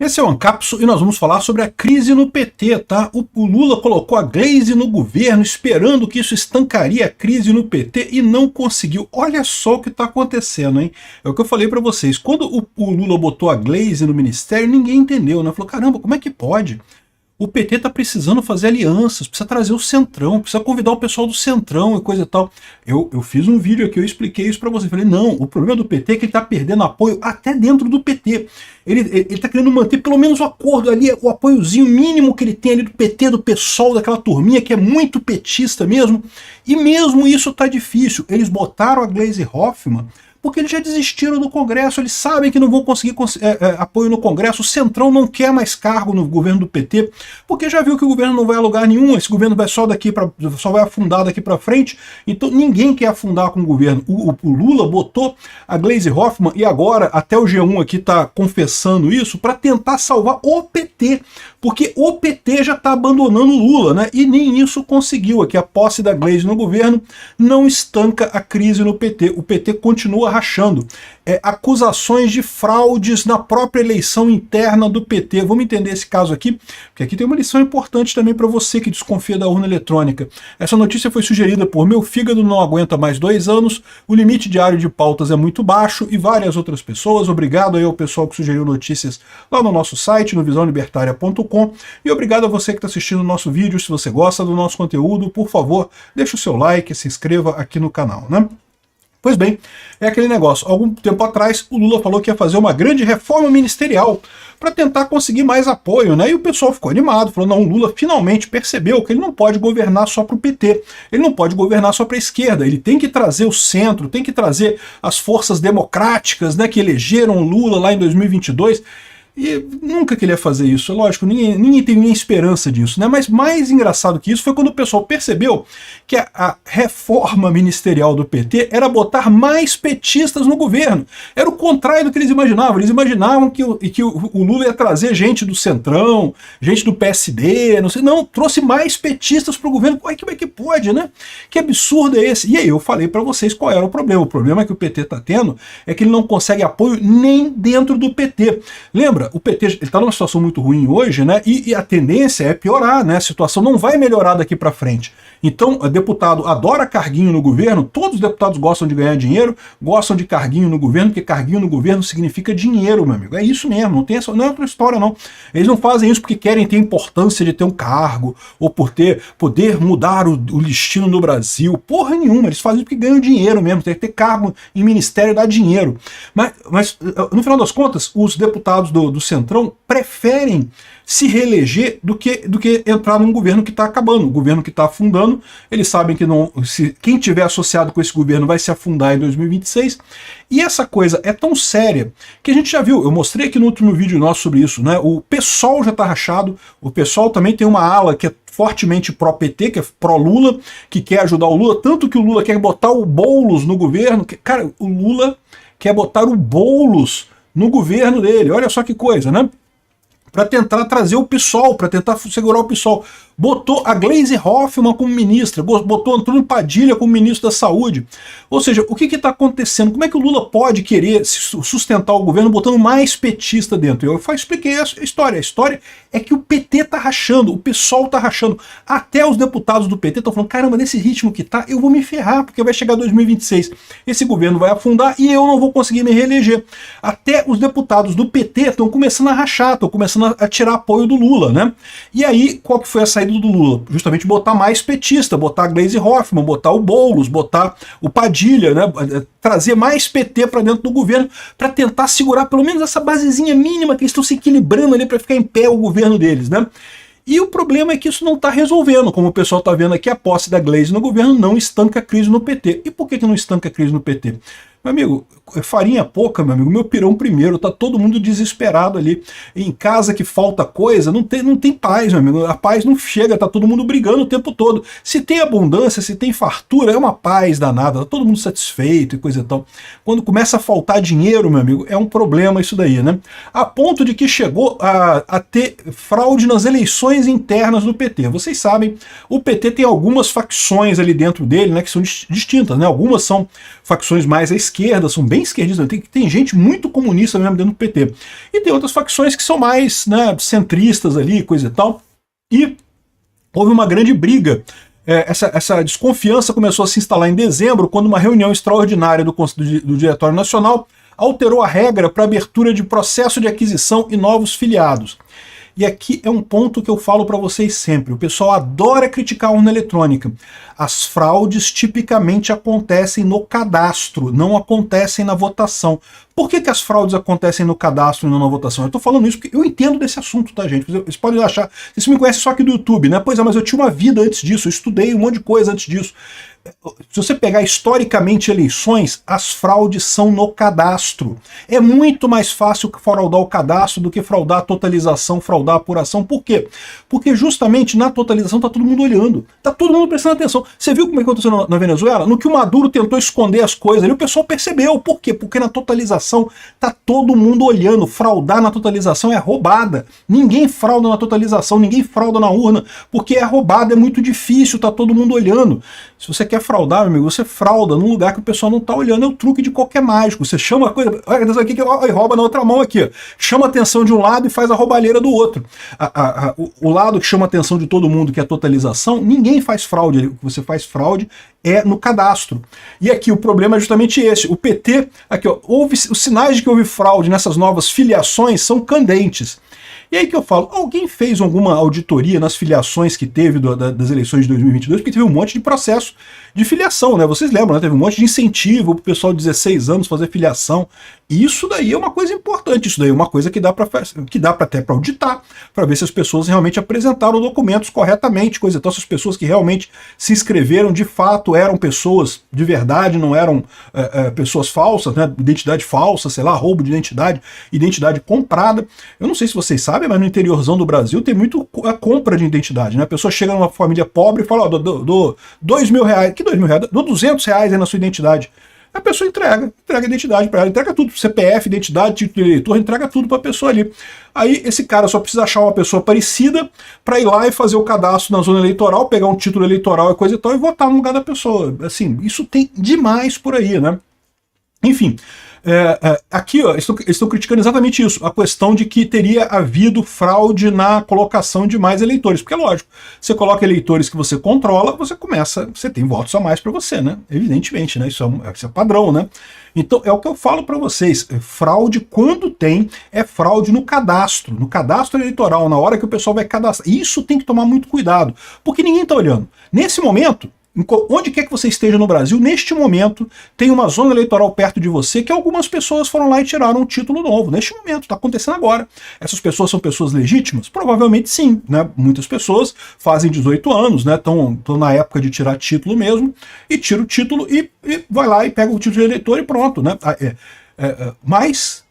Esse é o Ancapso e nós vamos falar sobre a crise no PT, tá? O Lula colocou a Glaze no governo esperando que isso estancaria a crise no PT e não conseguiu. Olha só o que está acontecendo, hein? É o que eu falei para vocês. Quando o Lula botou a Glaze no ministério, ninguém entendeu, né? Falou, caramba, como é que pode? O PT está precisando fazer alianças, precisa trazer o Centrão, precisa convidar o pessoal do Centrão e coisa e tal. Eu fiz um vídeo aqui, eu expliquei isso para vocês. Falei, não, o problema do PT é que ele está perdendo apoio até dentro do PT. Ele está querendo manter pelo menos o acordo ali, o apoiozinho mínimo que ele tem ali do PT, do PSOL, daquela turminha que é muito petista mesmo. E mesmo isso está difícil. Eles botaram a Glaze Hoffmann porque eles já desistiram do Congresso, eles sabem que não vão conseguir apoio no Congresso, o Centrão não quer mais cargo no governo do PT, porque já viu que o governo não vai a lugar nenhum, esse governo vai só vai afundar daqui para frente, então ninguém quer afundar com o governo. O Lula botou a Glaze Hoffmann, e agora até o G1 aqui está confessando isso, para tentar salvar o PT, porque o PT já está abandonando o Lula, né? E nem isso conseguiu. Aqui a posse da Glaze no governo não estanca a crise no PT, o PT continua rachando. Acusações de fraudes na própria eleição interna do PT. Vamos entender esse caso aqui, porque aqui tem uma lição importante também para você que desconfia da urna eletrônica. Essa notícia foi sugerida por Meu Fígado Não Aguenta Mais 2 Anos, o limite diário de pautas é muito baixo e várias outras pessoas. Obrigado aí ao pessoal que sugeriu notícias lá no nosso site, no visãolibertaria.com, e obrigado a você que está assistindo o nosso vídeo. Se você gosta do nosso conteúdo, por favor, deixa o seu like, se inscreva aqui no canal, né? Pois bem, é aquele negócio. Algum tempo atrás, o Lula falou que ia fazer uma grande reforma ministerial para tentar conseguir mais apoio, né? E o pessoal ficou animado, falou, não, o Lula finalmente percebeu que ele não pode governar só para o PT, ele não pode governar só para a esquerda, ele tem que trazer o centro, tem que trazer as forças democráticas, né, que elegeram o Lula lá em 2022, e nunca que ele ia fazer isso, lógico, ninguém tem nem esperança disso, né? Mas mais engraçado que isso foi quando o pessoal percebeu que a reforma ministerial do PT era botar mais petistas no governo. Era o contrário do que eles imaginavam. Eles imaginavam que o Lula ia trazer gente do Centrão, gente do PSD, não sei, não, trouxe mais petistas para o governo. Como é que pode, né? Que absurdo é esse? E aí eu falei para vocês qual era o problema. O problema que o PT está tendo é que ele não consegue apoio nem dentro do PT. Lembra? O PT está numa situação muito ruim hoje, né? E a tendência é piorar, né? A situação não vai melhorar daqui para frente. Então, o deputado adora carguinho no governo, todos os deputados gostam de ganhar dinheiro, gostam de carguinho no governo, porque carguinho no governo significa dinheiro, meu amigo. É isso mesmo, não é outra história, não. Eles não fazem isso porque querem ter importância de ter um cargo, ou por poder mudar o destino do Brasil. Porra nenhuma, eles fazem isso porque ganham dinheiro mesmo, ter cargo em ministério dá dinheiro. Mas no final das contas, os deputados do Centrão preferem se reeleger do que entrar num governo que está acabando, o governo que está afundando. Eles sabem que quem tiver associado com esse governo vai se afundar em 2026. E essa coisa é tão séria que a gente já viu, eu mostrei aqui no último vídeo nosso sobre isso, né? O PSOL já está rachado, o PSOL também tem uma ala que é fortemente pró-PT, que é pró-Lula, que quer ajudar o Lula, tanto que o Lula quer botar o Boulos no governo. Cara, o Lula quer botar o Boulos no governo dele, olha só que coisa, né? Para tentar trazer o PSOL, para tentar segurar o PSOL. Botou a Glaze Hoffmann como ministra, botou Antônio Padilha como ministro da Saúde. Ou seja, o que está acontecendo? Como é que o Lula pode querer sustentar o governo botando mais petista dentro? Eu expliquei a história. A história é que o PT está rachando, o PSOL está rachando. Até os deputados do PT estão falando, caramba, nesse ritmo que tá, eu vou me ferrar, porque vai chegar 2026. Esse governo vai afundar e eu não vou conseguir me reeleger. Até os deputados do PT estão começando a rachar, estão começando a tirar apoio do Lula, né? E aí, qual que foi a saída do Lula? Justamente botar mais petista, botar a Glaze Hoffmann, botar o Boulos, botar o Padilha, né? Trazer mais PT para dentro do governo, para tentar segurar pelo menos essa basezinha mínima que eles estão se equilibrando ali para ficar em pé o governo deles, né? E o problema é que isso não está resolvendo, como o pessoal está vendo aqui, a posse da Glaze no governo não estanca a crise no PT. E por que não estanca a crise no PT? Meu amigo, farinha pouca, meu amigo, meu pirão primeiro, tá todo mundo desesperado ali. Em casa que falta coisa, não tem paz, meu amigo. A paz não chega, tá todo mundo brigando o tempo todo. Se tem abundância, se tem fartura, é uma paz danada, tá todo mundo satisfeito e coisa e tal. Quando começa a faltar dinheiro, meu amigo, é um problema isso daí, né? A ponto de que chegou a ter fraude nas eleições internas do PT. Vocês sabem, o PT tem algumas facções ali dentro dele, né, que são distintas, né? Algumas são facções mais à esquerda, esquerda, são bem esquerdistas, tem gente muito comunista mesmo dentro do PT. E tem outras facções que são mais, né, centristas ali, coisa e tal. E houve uma grande briga. Essa desconfiança começou a se instalar em dezembro, quando uma reunião extraordinária do Diretório Nacional alterou a regra para abertura de processo de aquisição e novos filiados. E aqui é um ponto que eu falo para vocês sempre. O pessoal adora criticar a urna eletrônica. As fraudes tipicamente acontecem no cadastro, não acontecem na votação. Por que as fraudes acontecem no cadastro e não na votação? Eu estou falando isso porque eu entendo desse assunto, tá, gente? Vocês podem achar... Vocês me conhecem só aqui do YouTube, né? Pois é, mas eu tinha uma vida antes disso, eu estudei um monte de coisa antes disso. Se você pegar historicamente eleições, as fraudes são no cadastro. É muito mais fácil fraudar o cadastro do que fraudar a totalização, fraudar a apuração. Por quê? Porque justamente na totalização tá todo mundo olhando, tá todo mundo prestando atenção. Você viu como é que aconteceu na Venezuela? No que o Maduro tentou esconder as coisas ali, o pessoal percebeu. Por quê? Porque na totalização tá todo mundo olhando. Fraudar na totalização é roubada. Ninguém frauda na totalização, ninguém frauda na urna, porque é roubada, é muito difícil, tá todo mundo olhando. Se você quer fraudar, meu amigo, você frauda num lugar que o pessoal não tá olhando, é o truque de qualquer mágico. Você chama a coisa, olha atenção aqui, e rouba na outra mão aqui. Chama a atenção de um lado e faz a roubalheira do outro. O lado que chama a atenção de todo mundo, que é a totalização, ninguém faz fraude. O que você faz fraude é no cadastro. E aqui o problema é justamente esse. O PT, aqui ó, os sinais de que houve fraude nessas novas filiações são candentes. E aí que eu falo, alguém fez alguma auditoria nas filiações que teve das eleições de 2022? Porque teve um monte de processo de filiação, né? Vocês lembram, né? Teve um monte de incentivo para o pessoal de 16 anos fazer filiação. E isso daí é uma coisa importante, isso daí é uma coisa que dá para até para auditar, para ver se as pessoas realmente apresentaram documentos corretamente, coisa e tal, se as pessoas que realmente se inscreveram de fato eram pessoas de verdade, não eram pessoas falsas, né? Identidade falsa, sei lá, roubo de identidade comprada. Eu não sei se vocês sabem, mas no interiorzão do Brasil tem muito a compra de identidade, né? A pessoa chega numa família pobre e fala, ó, dou R$2.000, que R$2.000? Dou R$200 aí na sua identidade. A pessoa entrega a identidade para ela, entrega tudo, CPF, identidade, título de eleitor, entrega tudo para a pessoa ali. Aí esse cara só precisa achar uma pessoa parecida para ir lá e fazer o cadastro na zona eleitoral, pegar um título eleitoral e coisa e tal, e votar no lugar da pessoa. Assim, isso tem demais por aí, né? Enfim, aqui ó, estou criticando exatamente isso, a questão de que teria havido fraude na colocação de mais eleitores, porque é lógico, você coloca eleitores que você controla, você tem votos a mais para você, né? Evidentemente, né? Isso é padrão, né? Então é o que eu falo para vocês, fraude quando tem, é fraude no cadastro eleitoral, na hora que o pessoal vai cadastrar. Isso tem que tomar muito cuidado, porque ninguém está olhando. Nesse momento, onde quer que você esteja no Brasil, neste momento, tem uma zona eleitoral perto de você que algumas pessoas foram lá e tiraram um título novo. Neste momento, está acontecendo agora. Essas pessoas são pessoas legítimas? Provavelmente sim, né? Muitas pessoas fazem 18 anos, né? Estão na época de tirar título mesmo, e tira o título e vai lá e pega o título de eleitor e pronto, né? Mas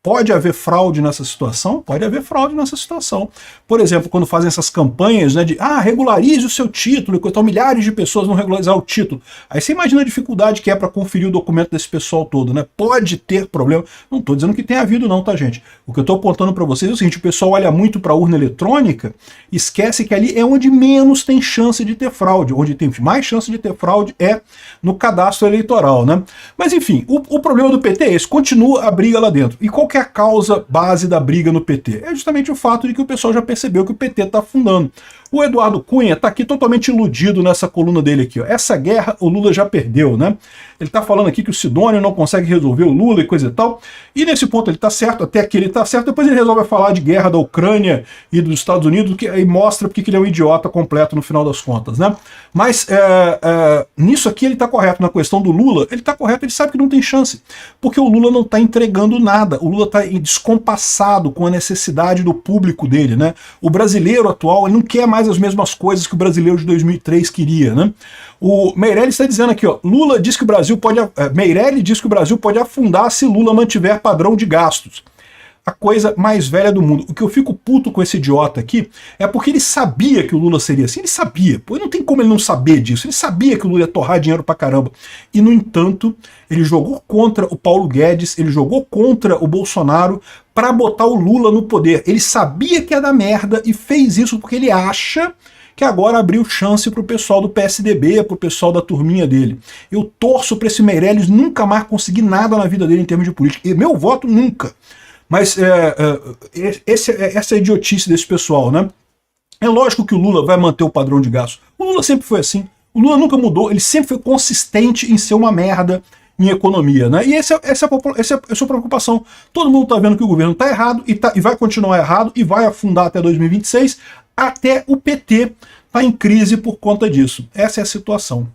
pode haver fraude nessa situação? Pode haver fraude nessa situação. Por exemplo, quando fazem essas campanhas, né, de regularize o seu título, então milhares de pessoas vão regularizar o título. Aí você imagina a dificuldade que é para conferir o documento desse pessoal todo, né? Pode ter problema. Não estou dizendo que tenha havido não, tá, gente? O que eu estou apontando para vocês é o seguinte, o pessoal olha muito para a urna eletrônica, esquece que ali é onde menos tem chance de ter fraude. Onde tem mais chance de ter fraude é no cadastro eleitoral, né? Mas enfim, o problema do PT é esse, continua a briga lá dentro. E qual que é a causa base da briga no PT? É justamente o fato de que o pessoal já percebeu que o PT está afundando. O Eduardo Cunha está aqui totalmente iludido nessa coluna dele aqui, ó. Essa guerra o Lula já perdeu, né? Ele está falando aqui que o Sidônio não consegue resolver o Lula e coisa e tal. E nesse ponto ele está certo, até aqui ele está certo. Depois ele resolve falar de guerra da Ucrânia e dos Estados Unidos, que aí mostra porque ele é um idiota completo no final das contas, né? Mas nisso aqui ele está correto. Na questão do Lula, ele está correto, ele sabe que não tem chance. Porque o Lula não está entregando nada. O Lula está descompassado com a necessidade do público dele, né? O brasileiro atual, ele não quer mais as mesmas coisas que o brasileiro de 2003 queria, né? O Meirelles está dizendo aqui, ó, Meirelles diz que o Brasil pode afundar se Lula mantiver padrão de gastos. A coisa mais velha do mundo. O que eu fico puto com esse idiota aqui é porque ele sabia que o Lula seria assim, ele sabia, pô, não tem como ele não saber disso, ele sabia que o Lula ia torrar dinheiro pra caramba, e no entanto, ele jogou contra o Paulo Guedes, ele jogou contra o Bolsonaro para botar o Lula no poder. Ele sabia que ia dar merda e fez isso porque ele acha que agora abriu chance para o pessoal do PSDB, para o pessoal da turminha dele. Eu torço para esse Meirelles nunca mais conseguir nada na vida dele em termos de política. E meu voto nunca. Mas essa idiotice desse pessoal, né? É lógico que o Lula vai manter o padrão de gasto. O Lula sempre foi assim. O Lula nunca mudou, ele sempre foi consistente em ser uma merda em economia, né? E essa é a sua preocupação. Todo mundo está vendo que o governo está errado e vai continuar errado e vai afundar até 2026, até o PT tá em crise por conta disso. Essa é a situação.